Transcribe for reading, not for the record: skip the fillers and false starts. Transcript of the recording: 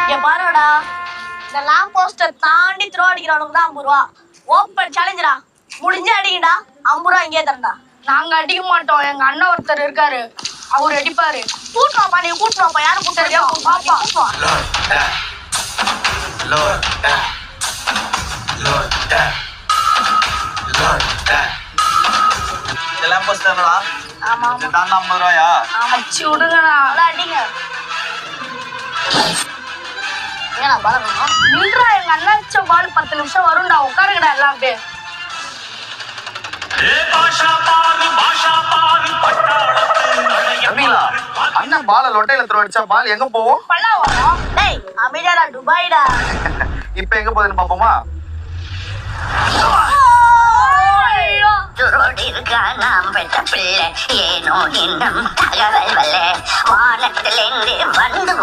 இங்க பாருடா, இந்த லாம்ப் போஸ்டர் தாண்டி த்ரோ அடிக்கிறவனுக்கு தான் 50 ரூபா. ஓப்பன் சேலஞ்சரா, முடிஞ்சு அடிக்கடா. 50 ரூபா இங்கே தரண்டா. நாங்க அடிக்க மாட்டோம், எங்க அண்ணன் ஒருத்தர் இருக்காரு, அவர் அடிப்பாரு. கூட்டுவாப்பா, நீ கூட்டுவாப்பா. யாரும் கூட்டுறியா? பாப்பா இதெல்லாம் போஸ்டர்ங்களா? ஆமா இது தாண்டா 50 ரூபாயா? அடிச்சு விடுங்கண்ணா. அடிங்க. ஏன்னா பலகணும் நின்றா, எங்க அண்ணாச்ச பால் 10 நிமிஷம் வரும்டா. உட்காருங்கடா எல்லாம் அப்படியே. அண்ணன் பால லொட்டையில த்ரோ அடிச்சா பால் எங்க போவோம்? பல்லா வரும். டேய் அமைதியாடா, துபாய்டா. இப்ப எங்க போகுதுன்னு பாப்போமா? நாம் பெற்ற பிள்ளை ஏனோ இன்னும் தகவல் வல்ல வானத்திலிருந்து வந்து